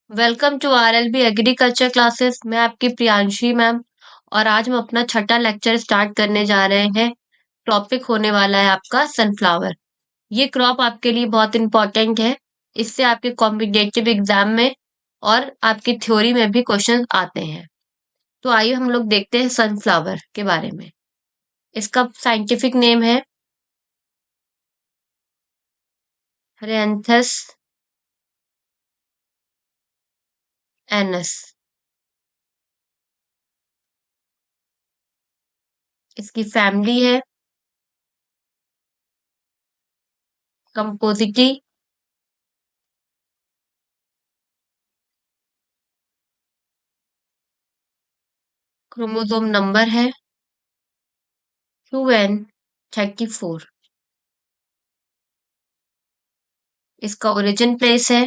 Welcome to RLB agriculture classes. मैं आपकी Priyanshi ma'am और आज हम अपना छठा लेक्चर स्टार्ट करने जा रहे हैं। टॉपिक होने वाला है आपका सनफ्लावर। ये क्रॉप आपके लिए बहुत इंपॉर्टेंट है। इससे आपके कॉम्पिटिटिव एग्जाम में और आपकी थ्योरी में भी क्वेश्चन आते हैं। तो आइए हम लोग देखते हैं सनफ्लावर के बारे में। इसका साइंटिफिक नेम है रेंथस एनस। इसकी फैमिली है कंपोजिटी। क्रोमोसोम नंबर है 2n34। इसका ओरिजिन प्लेस है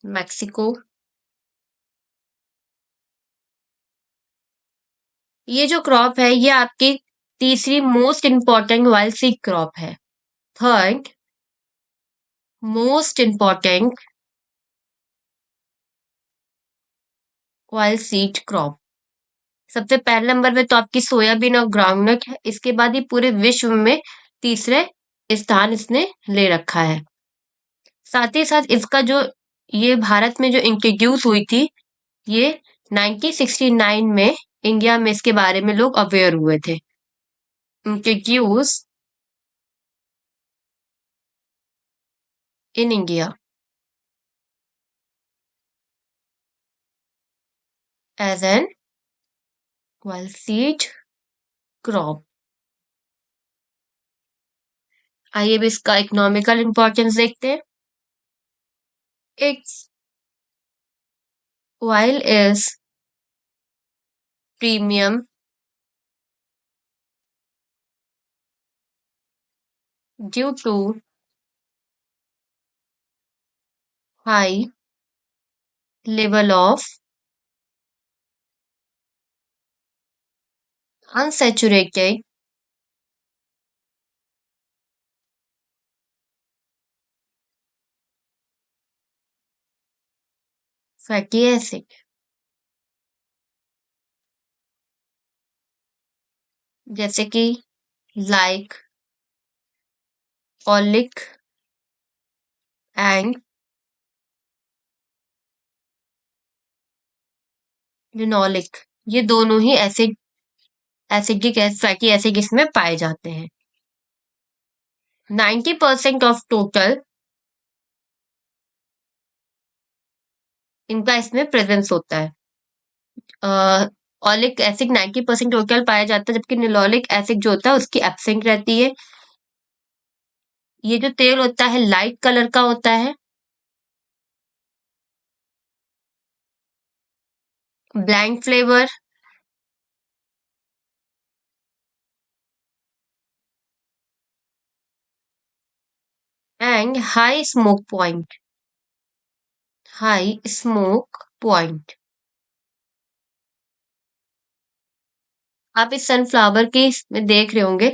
मैक्सिको। ये जो क्रॉप है ये आपकी तीसरी most important wild seed crop है। Third most important wild seed crop. सबसे पहले नंबर पे तो आपकी सोयाबीन और ग्राउंडनट है। इसके बाद ये पूरे विश्व में तीसरे स्थान इसने ले रखा है। साथ ही साथ इसका जो ये भारत में जो इंट्रोड्यूस हुई थी ये 1969 में इंडिया में इसके बारे में लोग अवेयर हुए थे। Introduce in India as an wild seed crop. आइए अब इसका इकोनॉमिकल इंपॉर्टेंस देखते हैं। It's while is premium due to high level of unsaturated fatty acid, जैसे कि लाइक ओलिक एंड लिनोलिक। ये दोनों ही एसिडिक फैटी एसिड इसमें पाए जाते हैं। 90% ऑफ टोटल इनका इसमें प्रेजेंस होता है। ओलिक एसिड 90% टोटल पाया जाता है, जबकि निलोलिक एसिड जो होता है उसकी एब्सेंट रहती है। ये जो तेल होता है लाइट कलर का होता है, blank flavour and high smoke point. High smoke point. आप इस सनफ्लावर के इसमें देख रहे होंगे,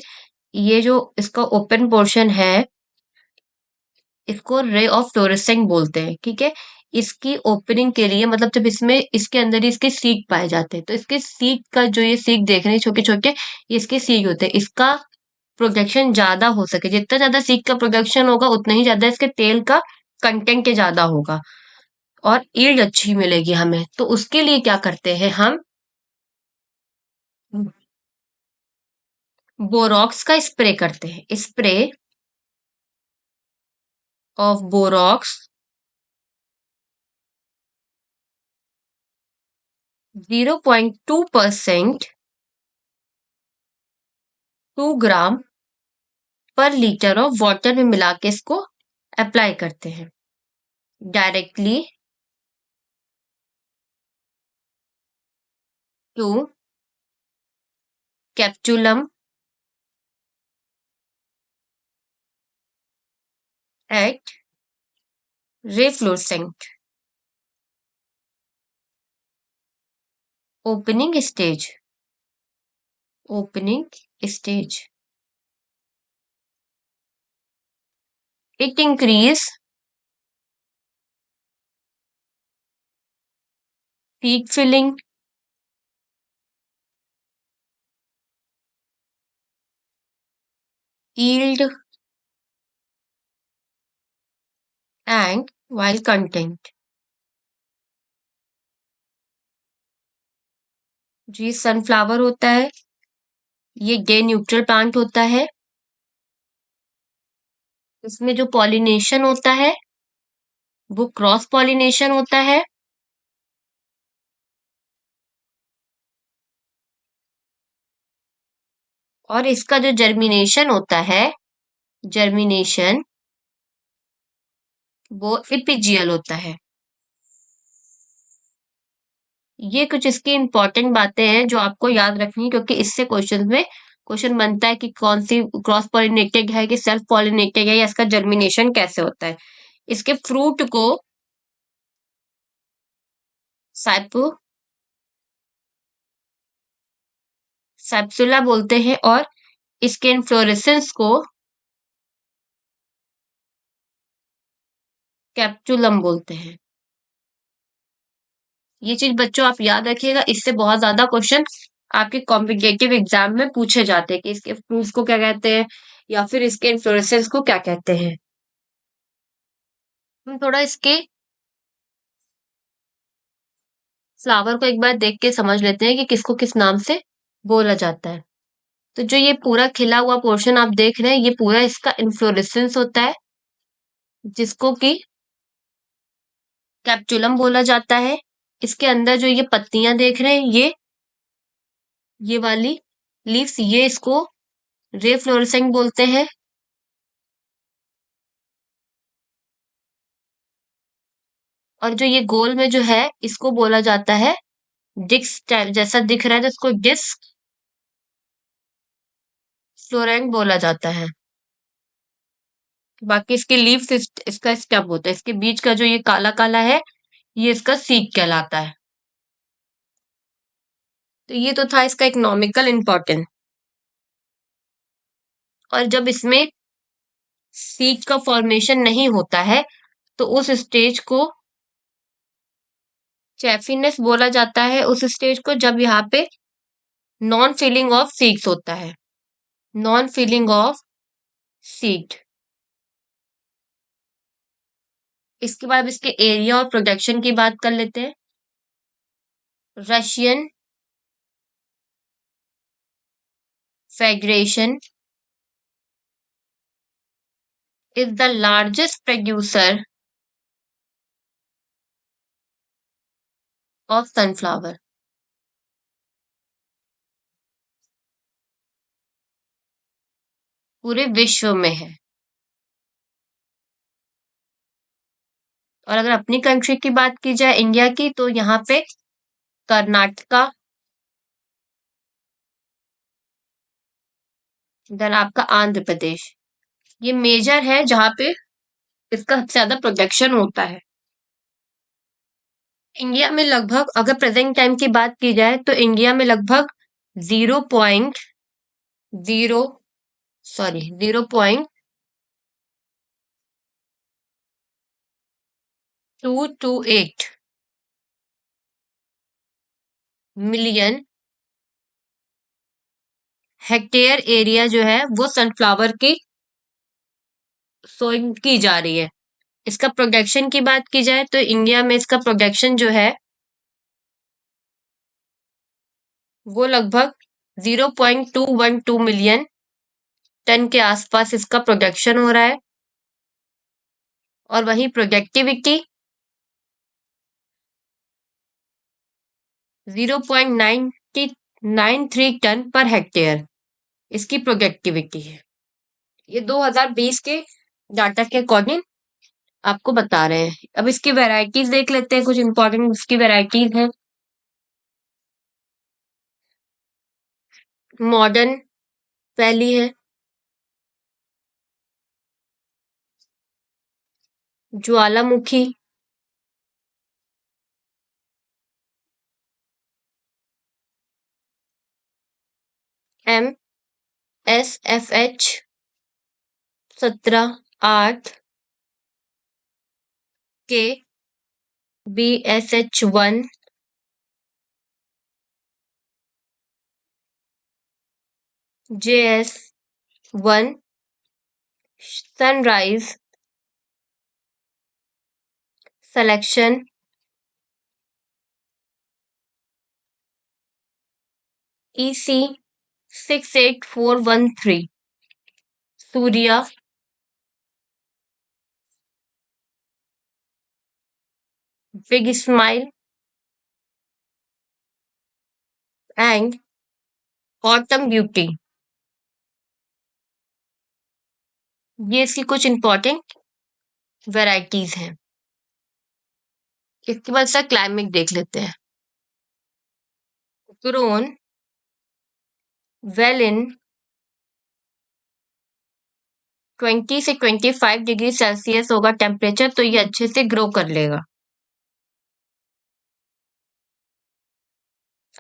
ये जो इसका ओपन पोर्शन है इसको रे ऑफ फ्लोरेसेंट बोलते हैं। ठीक है, इसकी ओपनिंग के लिए मतलब जब इसमें इसके अंदर ही इसके सीड पाए जाते हैं, तो इसके सीड का जो ये सीड देख रहे हैं छोटे छोटे, ये इसके सीड होते हैं। इसका प्रोडक्शन ज्यादा हो सके, जितना ज्यादा सीड का प्रोडक्शन होगा उतना ही ज्यादा इसके तेल का कंटेंट ज्यादा होगा और ईल्ड अच्छी मिलेगी हमें। तो उसके लिए क्या करते हैं हम, बोरॉक्स का स्प्रे करते हैं। स्प्रे ऑफ बोरॉक्स 0.2% 2 ग्राम पर लीटर ऑफ वाटर में मिला के इसको अप्लाई करते हैं directly to capitulum at reflorescent opening stage. Opening stage It increase peak filling, yield, and while content. जी सनफ्लावर होता है, ये डे न्यूट्रल प्लांट होता है। इसमें जो पॉलिनेशन होता है वो क्रॉस पॉलिनेशन होता है। और इसका जो जर्मिनेशन होता है, जर्मिनेशन वो इपिजियल होता है। ये कुछ इसकी इंपॉर्टेंट बातें हैं जो आपको याद रखनी है, क्योंकि इससे क्वेश्चन में क्वेश्चन बनता है कि कौन सी क्रॉस पॉलिनेटेड है कि सेल्फ पॉलिनेटेड है, या इसका जर्मिनेशन कैसे होता है। इसके फ्रूट को साइपो सैप्सुला बोलते हैं और इसके इन्फ्लोरेसेंस को कैप्सुलम बोलते हैं। ये चीज बच्चों आप याद रखिएगा, इससे बहुत ज्यादा क्वेश्चन आपके कॉम्पिटिटिव एग्जाम में पूछे जाते हैं कि इसके फ्रूट्स को क्या कहते हैं या फिर इसके इन्फ्लोरेसेंस को क्या कहते हैं। हम थोड़ा इसके फ्लावर को एक बार देख के समझ लेते हैं कि किसको किस नाम से बोला जाता है। तो जो ये पूरा खिला हुआ पोर्शन आप देख रहे हैं, ये पूरा इसका इन्फ्लोरेसेंस होता है, जिसको कि कैप्सुलम बोला जाता है। इसके अंदर जो ये पत्तियां देख रहे हैं, ये वाली लीव्स, ये इसको रे फ्लोरेसेंट बोलते हैं। और जो ये गोल में जो है, इसको बोला जाता है डिस्क, जैसा दिख रहा है तो इसको डिस्क फ्लोरेंट बोला जाता है। बाकी इसके लीव्स इसका स्टेम होता है। इसके बीच का जो ये काला काला है, ये इसका सीक कहलाता है। तो ये तो था इसका इकोनॉमिकल इंपॉर्टेंस। और जब इसमें सीड का फॉर्मेशन नहीं होता है तो उस स्टेज को चैफिनेस बोला जाता है। उस स्टेज को जब यहाँ पे नॉन फिलिंग ऑफ सीड्स होता है, नॉन फिलिंग ऑफ सीड। इसके बाद इसके एरिया और प्रोडक्शन की बात कर लेते हैं। Russian federation is the largest producer of sunflower. पूरे विश्व में है। और अगर अपनी कंट्री की बात की जाए, इंडिया की, तो यहाँ पे कर्नाटका, देन आपका आंध्र प्रदेश, ये मेजर है जहाँ पे इसका सबसे ज्यादा प्रोडक्शन होता है। इंडिया में लगभग, अगर प्रेजेंट टाइम की बात की जाए तो इंडिया में लगभग 0.0 0.228 मिलियन हेक्टेयर एरिया जो है वो सनफ्लावर की सोइंग की जा रही है। इसका प्रोडक्शन की बात की जाए तो इंडिया में इसका प्रोडक्शन जो है वो लगभग 0.212 मिलियन टन के आसपास इसका प्रोडक्शन हो रहा है। और वहीं प्रोडक्टिविटी 0.93 टन पर हेक्टेयर इसकी प्रोडक्टिविटी है। ये 2020 के डाटा के अकॉर्डिंग आपको बता रहे हैं। अब इसकी वैरायटीज देख लेते हैं, कुछ इंपॉर्टेंट इसकी वैरायटीज हैं। मॉडर्न पहली है, ज्वालामुखी, MSFH 17 8, के BSH1 JS1 sunrise selection EC68413 Surya big smile and autumn beauty. ये इसकी कुछ इंपॉर्टेंट वैरायटीज हैं। इसके बाद सर क्लाइमेट देख लेते हैं। ग्रोन वेल इन 20 से 25 डिग्री सेल्सियस होगा टेम्परेचर, तो ये अच्छे से ग्रो कर लेगा।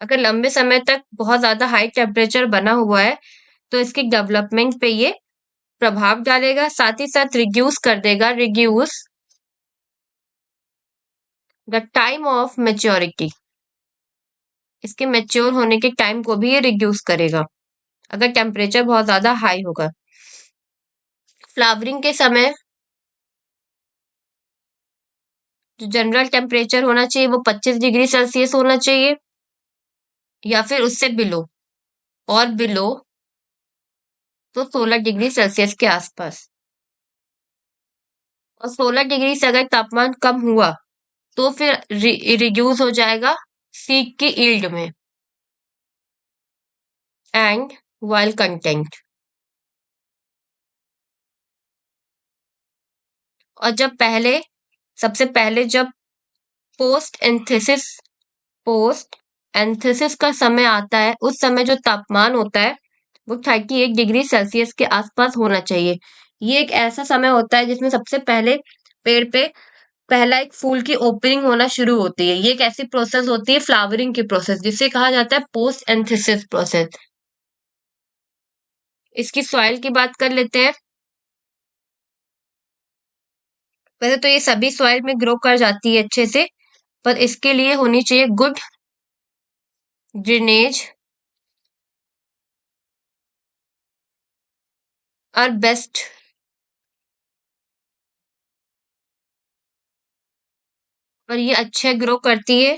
अगर लंबे समय तक बहुत ज्यादा हाई टेम्परेचर बना हुआ है तो इसके डेवलपमेंट पे ये प्रभाव डालेगा, साथ ही साथ रिड्यूस कर देगा, reduce the time of maturity, इसके मेच्योर होने के टाइम को भी ये रिड्यूस करेगा अगर टेम्परेचर बहुत ज्यादा हाई होगा। फ्लावरिंग के समय जो जनरल टेम्परेचर होना चाहिए वो 25 डिग्री सेल्सियस होना चाहिए या फिर उससे बिलो, और बिलो तो 16 डिग्री सेल्सियस के आसपास। और 16 डिग्री से अगर तापमान कम हुआ तो फिर रिड्यूस हो जाएगा सीड की यील्ड में एंड ऑयल कंटेंट। और सबसे पहले जब पोस्ट एंथेसिस का समय आता है, उस समय जो तापमान होता है वो 38 डिग्री सेल्सियस के आसपास होना चाहिए। ये एक ऐसा समय होता है जिसमें सबसे पहले पेड़ पे पहला एक फूल की ओपनिंग होना शुरू होती है। ये एक ऐसी प्रोसेस होती है फ्लावरिंग की प्रोसेस जिसे कहा जाता है पोस्ट एंथेसिस प्रोसेस। इसकी सॉइल की बात कर लेते हैं। वैसे तो ये सभी सॉइल में ग्रो कर जाती है अच्छे से, पर इसके लिए होनी चाहिए गुड ड्रेनेज और बेस्ट और ये अच्छे ग्रो करती है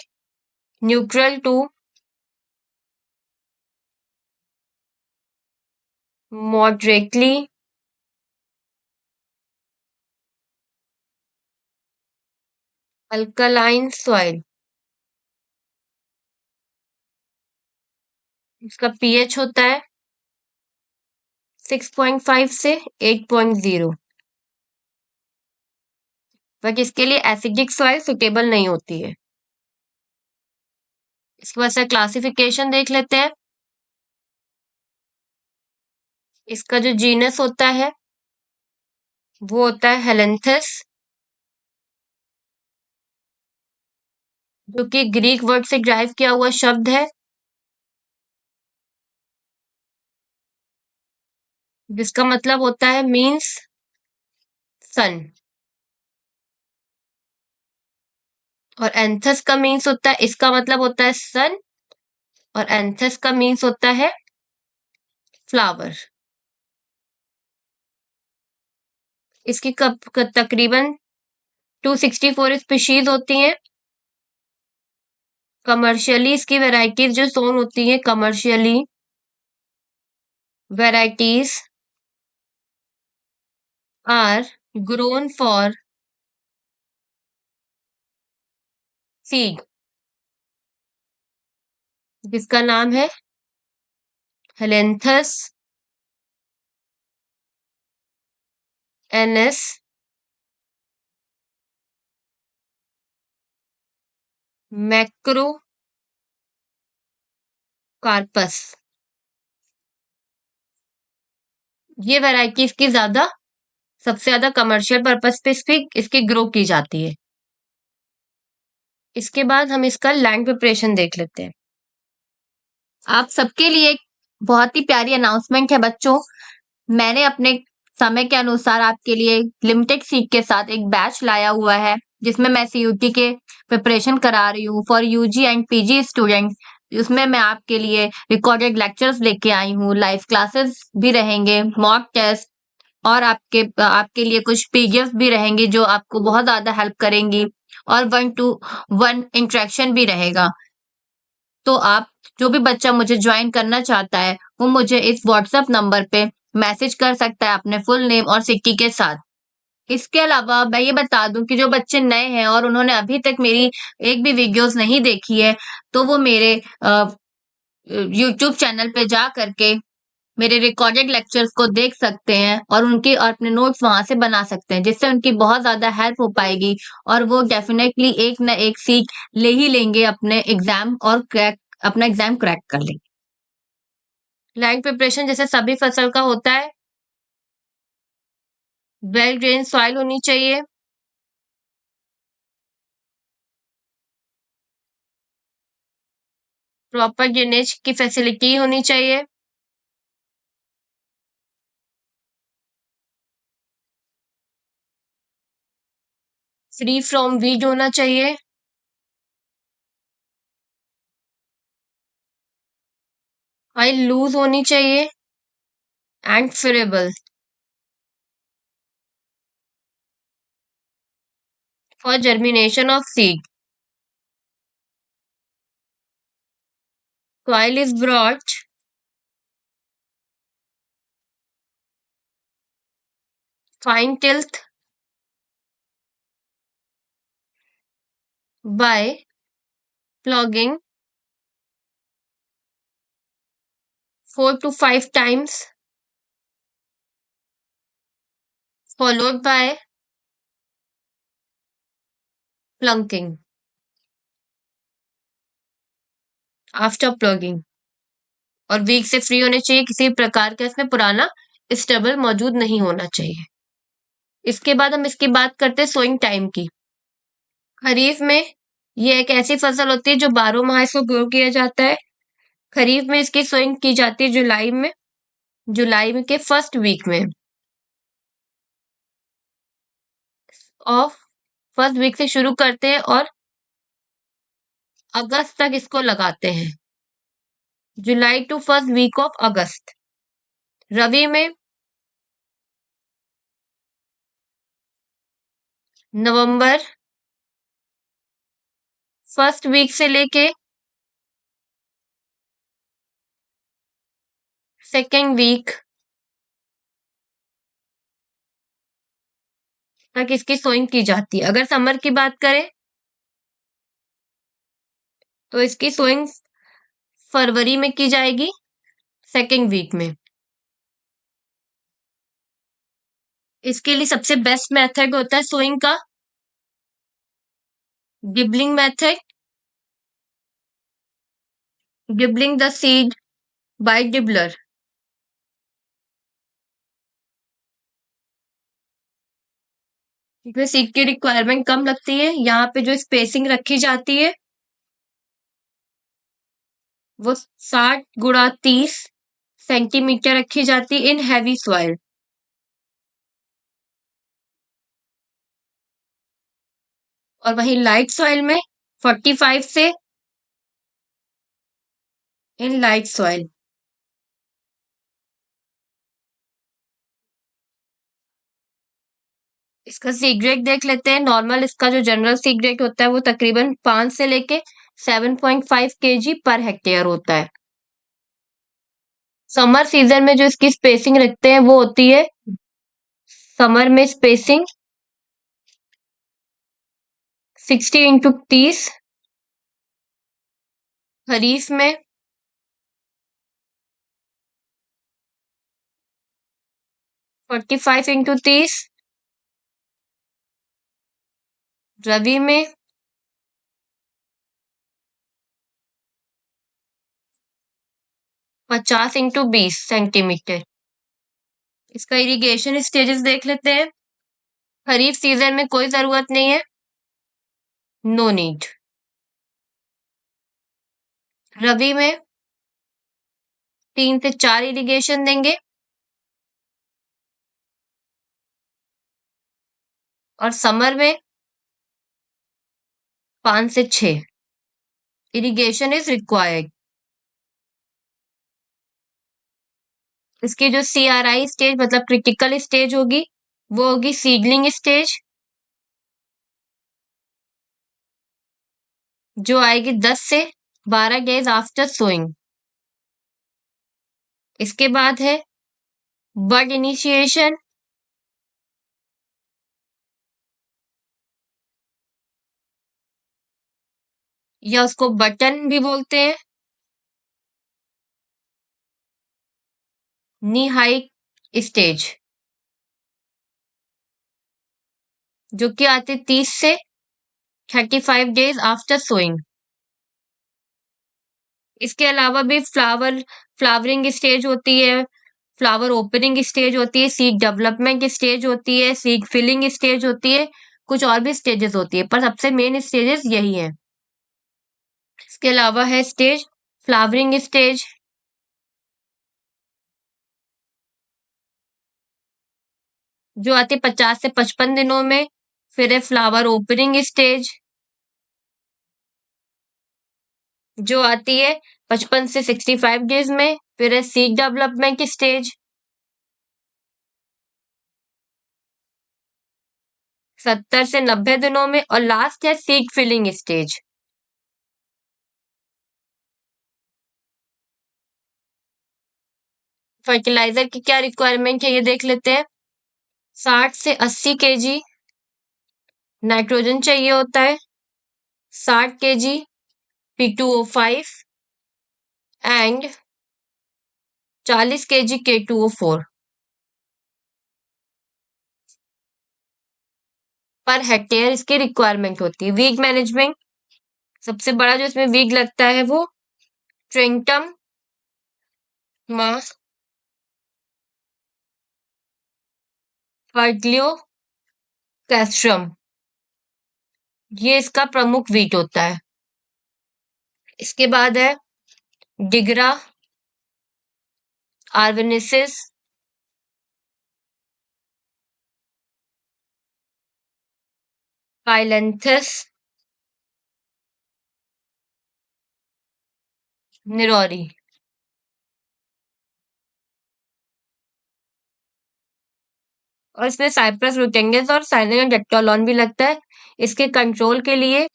neutral to moderately alkaline soil. इसका पीएच होता है 6.5 से 8.0, बट इसके लिए एसिडिक सॉइल सुटेबल नहीं होती है। इसके बाद से क्लासिफिकेशन देख लेते हैं। इसका जो जीनस होता है वो होता है हेलेंथस, जो कि ग्रीक वर्ड से ड्राइव किया हुआ शब्द है जिसका मतलब होता है मीन्स सन। और एंथस का मीन्स होता है, इसका मतलब होता है सन, और एंथस का मीन्स होता है फ्लावर। इसकी तकरीबन 264 स्पीशीज होती हैं। कमर्शियली इसकी वैरायटीज जो सोन होती है, commercially varieties are grown for seed, जिसका नाम है हेलेंथस एनएस मैक्रो कार्पस। ये वैरायटीज की सबसे ज्यादा कमर्शियल पर्पस पे इसकी ग्रो की जाती है। इसके बाद हम इसका लैंड प्रिपरेशन देख लेते हैं। आप सबके लिए एक बहुत ही प्यारी अनाउंसमेंट है बच्चों। मैंने अपने समय के अनुसार आपके लिए लिमिटेड सीट के साथ एक बैच लाया हुआ है, जिसमें मैं सीयूटी के प्रिपरेशन करा रही हूँ for UG and PG students. उसमें मैं आपके लिए रिकॉर्डेड लेक्चर्स लेके आई हूँ, लाइव क्लासेस भी रहेंगे, मॉक टेस्ट और आपके लिए कुछ पीडीएफ भी रहेंगी जो आपको बहुत ज़्यादा हेल्प करेंगी, और 1 टू 1 इंटरेक्शन भी रहेगा। तो आप जो भी बच्चा मुझे ज्वाइन करना चाहता है, वो मुझे इस व्हाट्सएप नंबर पे मैसेज कर सकता है अपने फुल नेम और सिटी के साथ। इसके अलावा मैं ये बता दूँ कि जो बच्चे नए हैं और उन्होंने अभी तक मेरी एक भी वीडियोज़ नहीं देखी है, तो वो मेरे यूट्यूब चैनल पे जा करके मेरे रिकॉर्डेड लेक्चर्स को देख सकते हैं और उनके और अपने नोट्स वहाँ से बना सकते हैं, जिससे उनकी बहुत ज़्यादा हेल्प हो पाएगी और वो डेफ़िनेटली एक ना एक सीट ले ही लेंगे अपने एग्ज़ाम और अपना एग्ज़ाम क्रैक कर लेंगे। लैंड प्रिपरेशन जैसे सभी फसल का होता है, वेल ड्रेन सॉइल होनी चाहिए, प्रॉपर ड्रेनेज की फैसिलिटी होनी चाहिए, फ्री फ्रॉम वीड होना चाहिए, ऑयल लूज होनी चाहिए and friable for germination of seed. Soil is brought fine tilth by plugging 4 to 5 times, followed by plunking after plugging। और वीक से फ्री होने चाहिए, किसी प्रकार का इसमें पुराना स्टबल मौजूद नहीं होना चाहिए। इसके बाद हम इसकी बात करते हैं सोइंग टाइम की। खरीफ में ये एक ऐसी फसल होती है जो 12 माह इसको ग्रो किया जाता है। खरीफ में इसकी सोइंग की जाती है जुलाई के फर्स्ट वीक में, ऑफ फर्स्ट वीक से शुरू करते हैं और अगस्त तक इसको लगाते हैं, July to first week of August. Rabi में नवंबर फर्स्ट वीक से लेके सेकेंड वीक तक इसकी सोइंग की जाती है। अगर समर की बात करें तो इसकी सोइंग फरवरी में की जाएगी, सेकेंड वीक में। इसके लिए सबसे बेस्ट मेथड होता है सोइंग का dibbling method, dibbling the seed by dibbler. इसमें सीड की रिक्वायरमेंट कम लगती है। यहाँ पे जो स्पेसिंग रखी जाती है वो 60 गुणा 30 सेंटीमीटर रखी जाती है इन हैवी सॉइल। और वहीं लाइट सॉइल में 45 से इन लाइट सॉइल। इसका सीड ग्रेड देख लेते हैं। नॉर्मल इसका जो जनरल सीड ग्रेड होता है वो तकरीबन 5 से लेके 7.5 केजी पर हेक्टेयर होता है। समर सीजन में जो इसकी स्पेसिंग रखते हैं वो होती है, समर में स्पेसिंग 60 इंटू 30, खरीफ में 45 इंटू 30, रबी में 50 इंटू 20 सेंटीमीटर। इसका इरिगेशन स्टेजेस देख लेते हैं। खरीफ सीजन में कोई जरूरत नहीं है, नो नीड। रबी में 3 से 4 इरिगेशन देंगे, और समर में 5 से 6। Irrigation is required. इसकी जो CRI स्टेज मतलब क्रिटिकल स्टेज होगी वो होगी सीडलिंग स्टेज, जो आएगी 10 से 12 डेज आफ्टर सोइंग। इसके बाद है बड इनिशिएशन, या उसको बटन भी बोलते हैं। नी हाई स्टेज, जो कि आती 30 से 35 डेज आफ्टर सोइंग। इसके अलावा भी फ्लावरिंग स्टेज होती है, फ्लावर ओपनिंग स्टेज होती है, सीड डेवलपमेंट स्टेज होती है, सीड फिलिंग स्टेज होती है, कुछ और भी स्टेजेस होती है, पर सबसे मेन स्टेजेस यही है। इसके अलावा है स्टेज फ्लावरिंग स्टेज, जो आती है 50 से 55 दिनों में। फिर है फ्लावर ओपनिंग स्टेज, जो आती है 55 से 65 डेज में। फिर है सीड डेवलपमेंट स्टेज, 70 से 90 दिनों में। और लास्ट है सीड फिलिंग स्टेज। फर्टिलाइजर की क्या रिक्वायरमेंट है ये देख लेते हैं। 60 से 80 केजी नाइट्रोजन चाहिए होता है, 60 KG P2O5 and 40 KG K2O4 per hectare इसकी रिक्वायरमेंट होती है। वीक मैनेजमेंट, सबसे बड़ा जो इसमें वीक लगता है वो ट्रिंटम मास पर्डियो कैस्ट्रम, ये इसका प्रमुख वीट होता है। इसके बाद है डिगरा आर्वेनेसिस, पाइलेंथस निरोरी। और इसमें साइप्रस रुटेंगस और साइलेंट डेक्टोलॉन भी लगता है। इसके कंट्रोल के लिए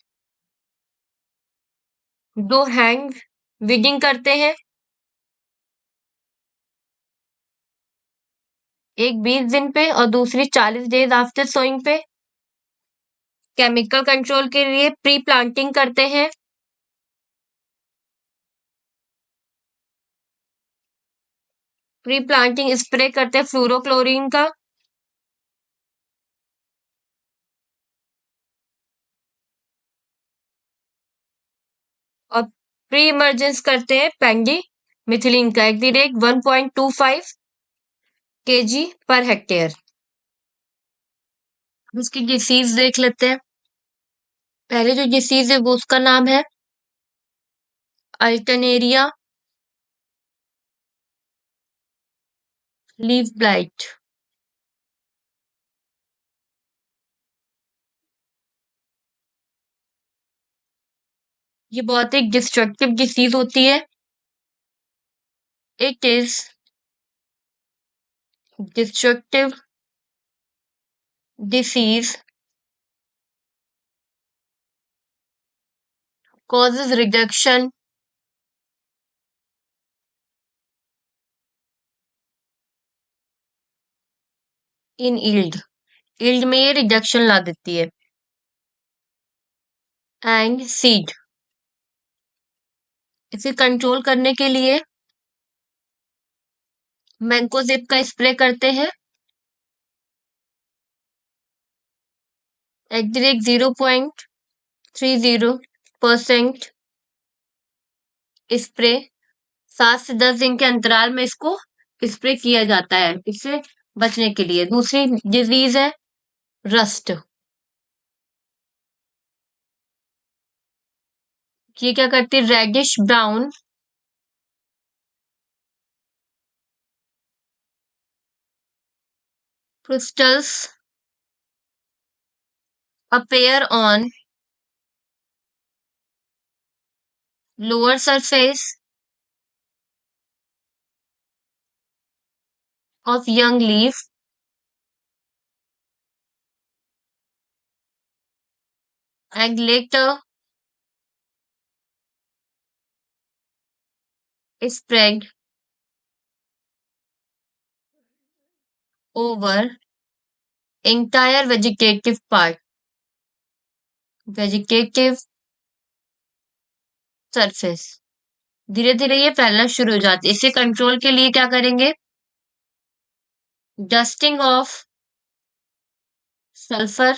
2 हैंड वीडिंग करते हैं, एक 20 दिन पे और दूसरी 40 डेज आफ्टर सोइंग पे। केमिकल कंट्रोल के लिए प्री प्लांटिंग करते हैं, प्री प्लांटिंग स्प्रे करते हैं फ्लोरोक्लोरीन का। और प्री इमरजेंस करते हैं पेंडी मिथिलीन का एक रेट 1.25 kg पर हेक्टेयर। उसकी डिसीज देख लेते हैं। पहले जो डिसीज है वो उसका नाम है अल्टरनेरिया लीफ ब्लाइट। ये बहुत एक डिस्ट्रक्टिव डिसीज होती है। It is destructive disease causes reduction in yield में ये रिडक्शन ला देती है। एंड सीड, इसे कंट्रोल करने के लिए मैंकोजेब का स्प्रे करते हैं एट द रेट 0.30% स्प्रे। 7 से 10 दिन के अंतराल में इसको स्प्रे किया जाता है इससे बचने के लिए। दूसरी डिजीज है रस्ट। ये क्या करती है, reddish brown crystals appear on lower surface of young leaf and later spread over entire vegetative part, vegetative surface। धीरे धीरे ये फैलना शुरू हो जाती है। इसे कंट्रोल के लिए क्या करेंगे? Dusting of sulphur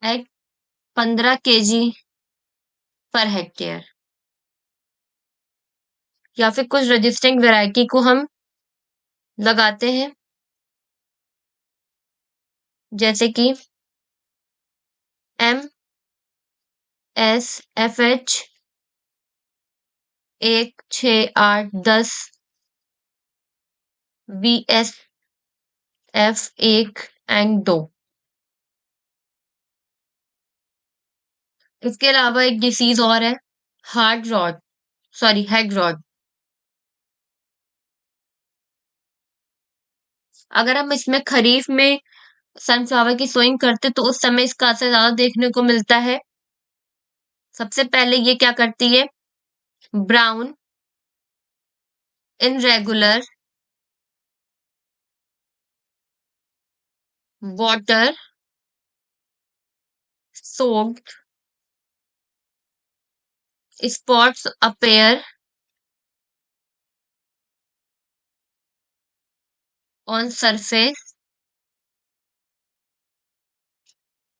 at 15 kg पर हेक्टेयर, या फिर कुछ रजिस्टिंग वैरायटी को हम लगाते हैं, जैसे कि MSFH 1, 6, 8, 10, VSF 1 एंड 2। इसके अलावा एक डिसीज और है, हेड रॉट। अगर हम इसमें खरीफ में सनफ्लावर की सोइंग करते तो उस समय इसका असर ज्यादा देखने को मिलता है। सबसे पहले ये क्या करती है? Brown irregular water soaked spots appear on surface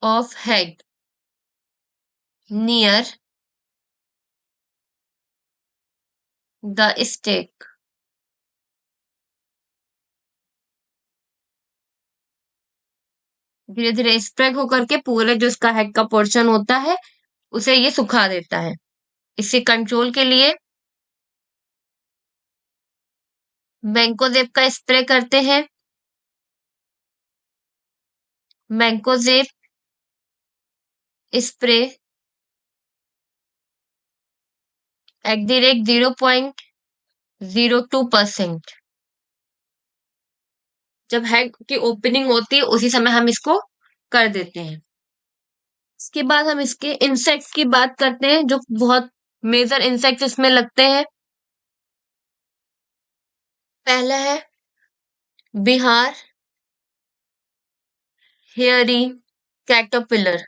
of head near the stake। धीरे धीरे स्प्रेड होकर के पूरे जो इसका हेड का पोर्शन होता है उसे ये सुखा देता है। इसे कंट्रोल के लिए मैंकोजेब का स्प्रे करते हैं। Mancozeb spray at the rate 0.02%। जब हेड की ओपनिंग होती है उसी समय हम इसको कर देते हैं। इसके बाद हम इसके इंसेक्ट्स की बात करते हैं, जो बहुत मेजर इंसेक्ट्स इसमें लगते हैं। पहला है Bihar hairy caterpillar.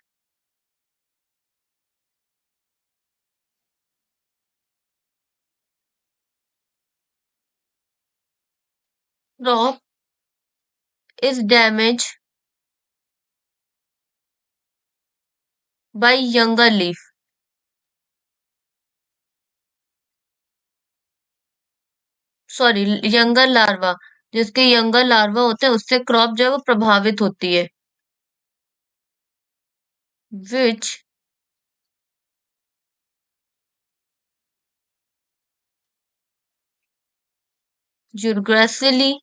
Crop is damage bye younger leaf. Sorry, younger larva. जिसके यंगर लार्वा होते हैं उससे क्रॉप जो है वो प्रभावित होती है। विच जुग्रासिली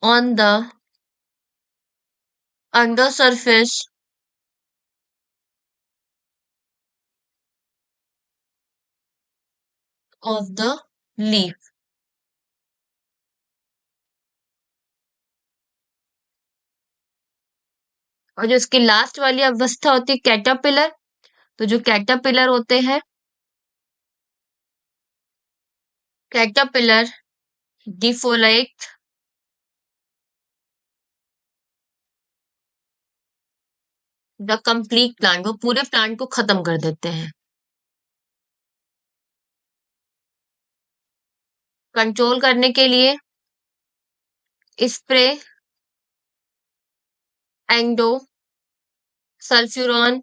on the under surface of the leaf. और जो इसकी लास्ट वाली अवस्था होती है कैटरपिलर, तो जो कैटरपिलर होते हैं, कैटरपिलर डिफोलेट द कंप्लीट प्लांट, वो पूरे प्लांट को खत्म कर देते हैं। कंट्रोल करने के लिए स्प्रे एंडो सल्फ्यूरॉन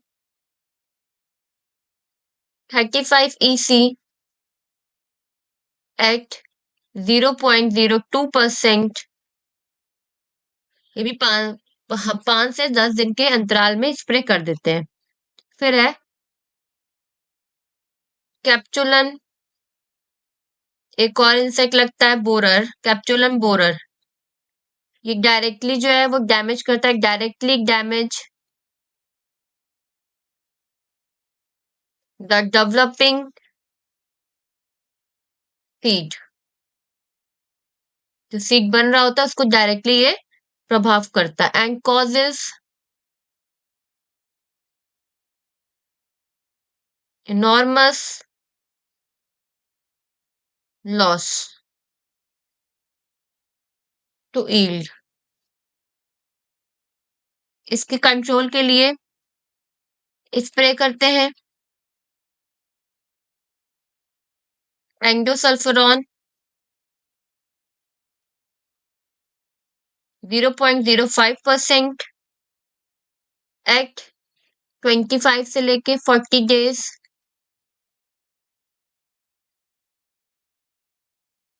35 EC एट 0.02%। ये भी 5 से 10 दिन के अंतराल में स्प्रे कर देते हैं। फिर है कैप्चुलन, एक और इंसेक्ट लगता है बोरर, कैप्चुलन बोरर। ये डायरेक्टली जो है वो डैमेज करता है, directly damage the developing seed. जो सीड बन रहा होता है उसको डायरेक्टली ये प्रभाव करता है। And causes enormous loss to yield। इसके कंट्रोल के लिए स्प्रे करते हैं एंडोसल्फरॉन 0.05% एट 25 से लेके 40 डेज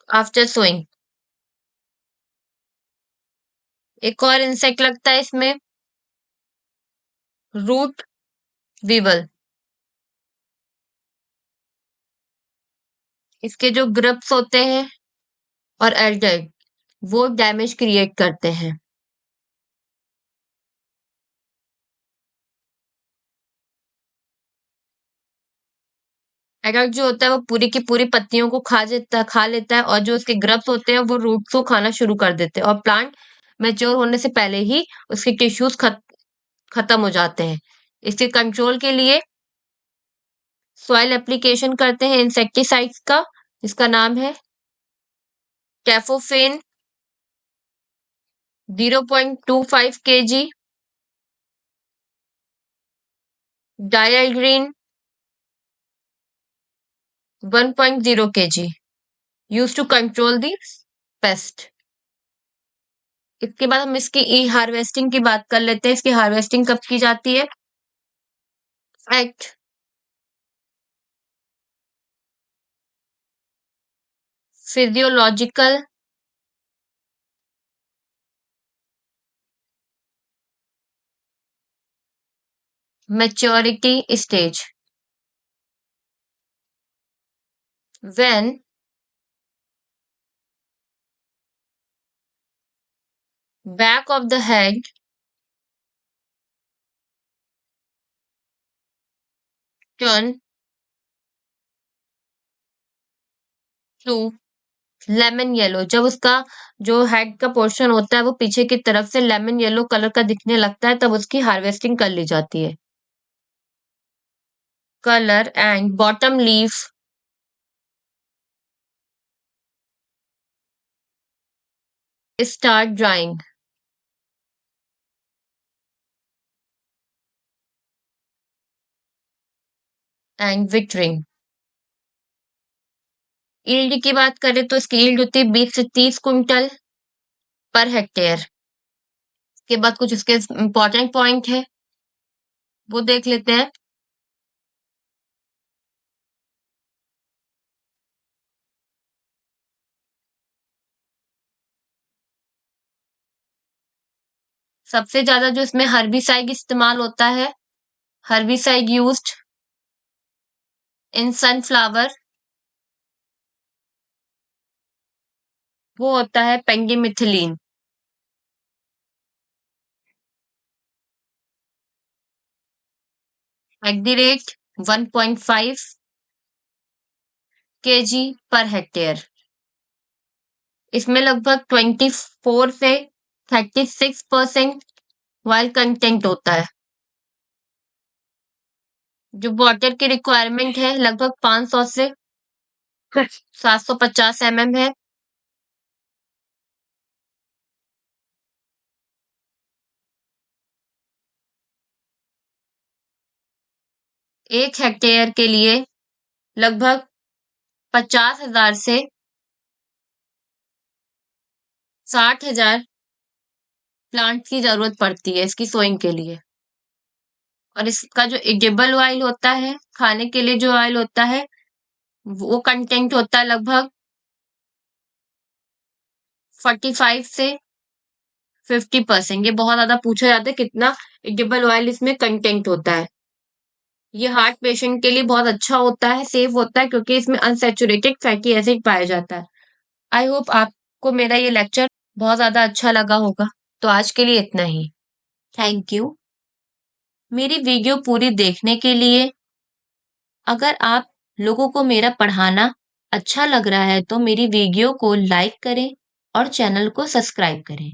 आफ्टर सोइंग। एक और इंसेक्ट लगता है इसमें, रूट वीवल। इसके जो ग्रप्स होते हैं और एल्डेड वो डैमेज क्रिएट करते हैं। एडल्ट जो होता है वो पूरी की पूरी पत्तियों को खा लेता है और जो उसके ग्रब्स होते हैं वो रूट्स को खाना शुरू कर देते हैं और प्लांट मैच्योर होने से पहले ही उसके टिश्यूज खत्म हो जाते हैं। इसके कंट्रोल के लिए सॉइल एप्लीकेशन करते हैं इंसेक्टिसाइड्स का, जिसका नाम है कैफोफेन 0.25 kg, dieldrin 1.0 kg, used to control the pest. इसके बाद हम इसकी ई हार्वेस्टिंग की बात कर लेते हैं। इसकी हार्वेस्टिंग कब की जाती है? At physiological maturity stage, when back of the head turn to lemon yellow. जब उसका जो हेड का पोर्शन होता है वो पीछे की तरफ से लेमन येलो कलर का दिखने लगता है, तब उसकी हार्वेस्टिंग कर ली जाती है। Colour and bottom leaf start drying and withering. Yield की बात करें तो इसकी ईल्ड होती है 20 से 30 कुंटल पर हेक्टेयर। के बाद कुछ इसके इंपॉर्टेंट पॉइंट है वो देख लेते हैं। सबसे ज्यादा जो इसमें हर्बिसाइड इस्तेमाल होता है, हर्बिसाइड यूज्ड इन सनफ्लावर, वो होता है पेंडिमिथिलीन। एट द रेट 1.5 kg पर हेक्टेयर। इसमें लगभग 24 से 36% ऑयल कंटेंट होता है। जो वाटर की रिक्वायरमेंट है लगभग 500 से 750 mm है। एक हेक्टेयर के लिए लगभग 50,000 से 60,000 प्लांट की जरूरत पड़ती है इसकी सोइंग के लिए। और इसका जो एडिबल ऑयल होता है, खाने के लिए जो ऑयल होता है, वो कंटेंट होता है लगभग 45 से 50%। ये बहुत ज्यादा पूछा जाता है कितना एडिबल ऑयल इसमें कंटेंट होता है। ये हार्ट पेशेंट के लिए बहुत अच्छा होता है, सेफ होता है, क्योंकि इसमें अनसैचुरेटेड फैटी एसिड पाया जाता है। आई होप आपको मेरा ये लेक्चर बहुत ज़्यादा अच्छा लगा होगा। तो आज के लिए इतना ही। Thank you. मेरी वीडियो पूरी देखने के लिए अगर आप लोगों को मेरा पढ़ाना अच्छा लग रहा है तो मेरी वीडियो को लाइक करें और चैनल को सब्सक्राइब करें।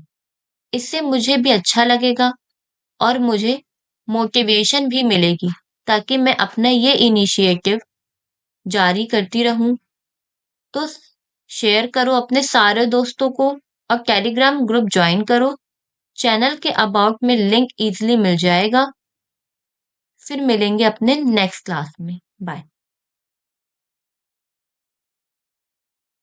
इससे मुझे भी अच्छा लगेगा और मुझे मोटिवेशन भी मिलेगी ताकि मैं अपना ये इनिशिएटिव जारी करती रहूं। तो शेयर करो अपने सारे दोस्तों को और टेलीग्राम ग्रुप ज्वाइन करो। चैनल के अबाउट में लिंक इजीली मिल जाएगा। फिर मिलेंगे अपने नेक्स्ट क्लास में। बाय।